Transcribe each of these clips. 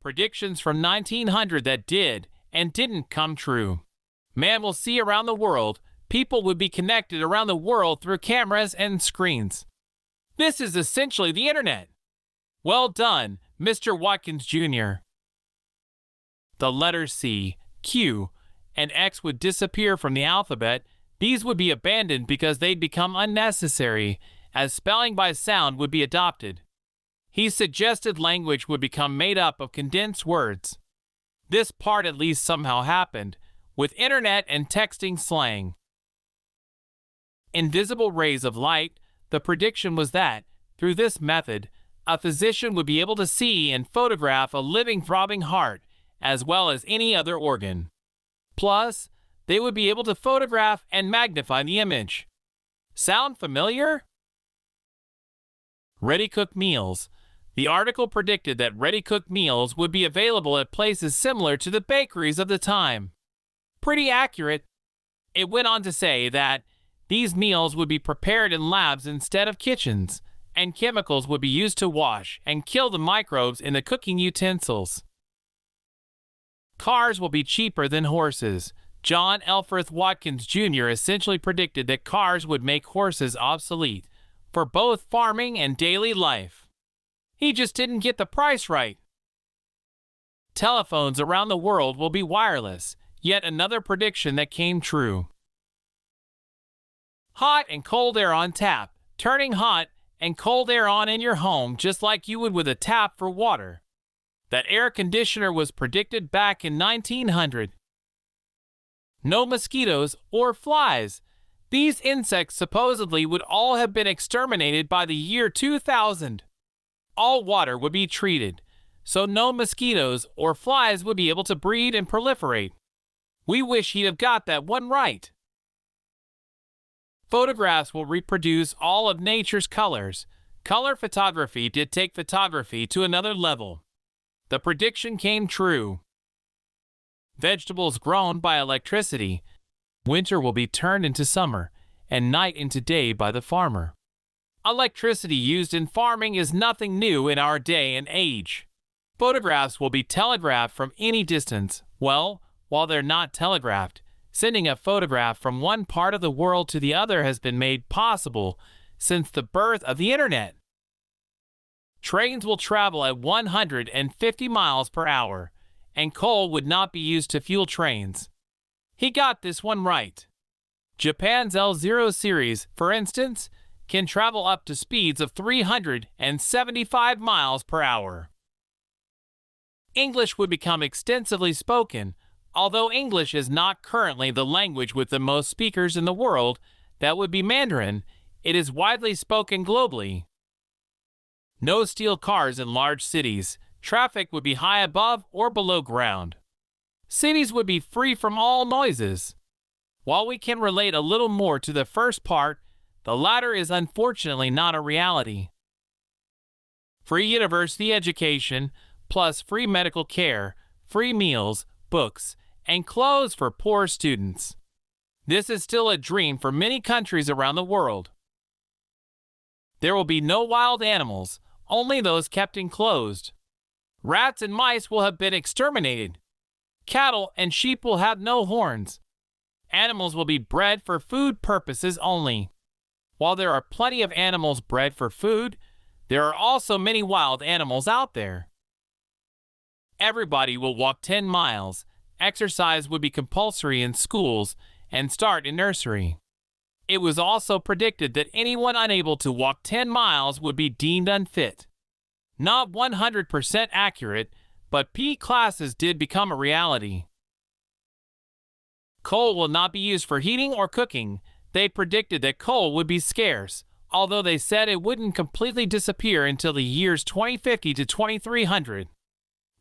Predictions from 1900 that did and didn't come true. Man will see around the world. People would be connected around the world through cameras and screens. This is essentially the internet. Well done, Mr. Watkins Jr. The letters C, Q, and X would disappear from the alphabet. These would be abandoned because they'd become unnecessary, as spelling by sound would be adopted. He suggested language would become made up of condensed words. This part at least somehow happened, with internet and texting slang. Invisible rays of light, the prediction was that, through this method, a physician would be able to see and photograph a living throbbing heart, as well as any other organ. Plus, they would be able to photograph and magnify the image. Sound familiar? Ready-cooked meals. The article predicted that ready-cooked meals would be available at places similar to the bakeries of the time. Pretty accurate. It went on to say that these meals would be prepared in labs instead of kitchens, and chemicals would be used to wash and kill the microbes in the cooking utensils. Cars will be cheaper than horses. John Elfreth Watkins Jr. essentially predicted that cars would make horses obsolete for both farming and daily life. He just didn't get the price right. Telephones around the world will be wireless, yet another prediction that came true. Hot and cold air on tap, turning hot and cold air on in your home just like you would with a tap for water. That air conditioner was predicted back in 1900. No mosquitoes or flies. These insects supposedly would all have been exterminated by the year 2000. All water would be treated, so no mosquitoes or flies would be able to breed and proliferate. We wish he'd have got that one right. Photographs will reproduce all of nature's colors. Color photography did take photography to another level. The prediction came true. Vegetables grown by electricity. Winter will be turned into summer, and night into day by the farmer. Electricity used in farming is nothing new in our day and age. Photographs will be telegraphed from any distance. Well, while they're not telegraphed, sending a photograph from one part of the world to the other has been made possible since the birth of the internet. Trains will travel at 150 miles per hour, and coal would not be used to fuel trains. He got this one right. Japan's L0 series, for instance, can travel up to speeds of 375 miles per hour. English would become extensively spoken. Although English is not currently the language with the most speakers in the world, that would be Mandarin, it is widely spoken globally. No steel cars in large cities. Traffic would be high above or below ground. Cities would be free from all noises. While we can relate a little more to the first part, the latter is unfortunately not a reality. Free university education, plus free medical care, free meals, books, and clothes for poor students. This is still a dream for many countries around the world. There will be no wild animals, only those kept enclosed. Rats and mice will have been exterminated. Cattle and sheep will have no horns. Animals will be bred for food purposes only. While there are plenty of animals bred for food, there are also many wild animals out there. Everybody will walk 10 miles. Exercise would be compulsory in schools and start in nursery. It was also predicted that anyone unable to walk 10 miles would be deemed unfit. Not 100% accurate, but P classes did become a reality. Coal will not be used for heating or cooking. They predicted that coal would be scarce, although they said it wouldn't completely disappear until the years 2050 to 2300.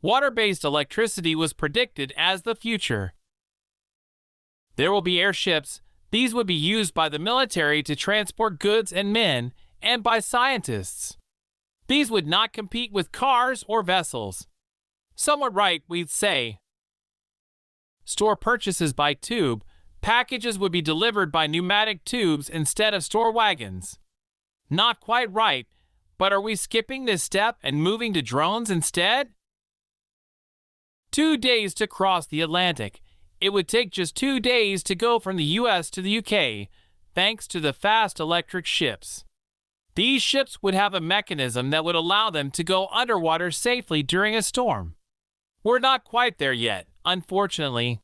Water-based electricity was predicted as the future. There will be airships. These would be used by the military to transport goods and men, and by scientists. These would not compete with cars or vessels. Some would write, we'd say. Store purchases by tube. Packages would be delivered by pneumatic tubes instead of store wagons. Not quite right, but are we skipping this step and moving to drones instead? 2 days to cross the Atlantic. It would take just 2 days to go from the US to the UK, thanks to the fast electric ships. These ships would have a mechanism that would allow them to go underwater safely during a storm. We're not quite there yet, unfortunately.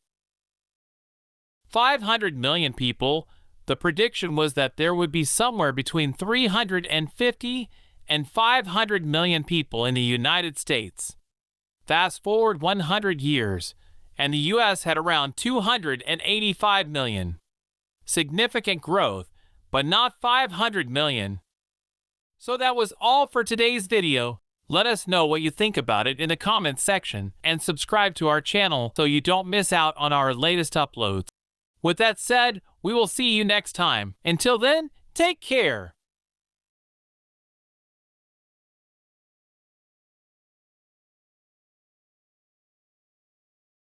500 million people. The prediction was that there would be somewhere between 350 and 500 million people in the United States. Fast forward 100 years, and the US had around 285 million. Significant growth, but not 500 million. So that was all for today's video. Let us know what you think about it in the comments section, and subscribe to our channel so you don't miss out on our latest uploads. With that said, we will see you next time. Until then, take care.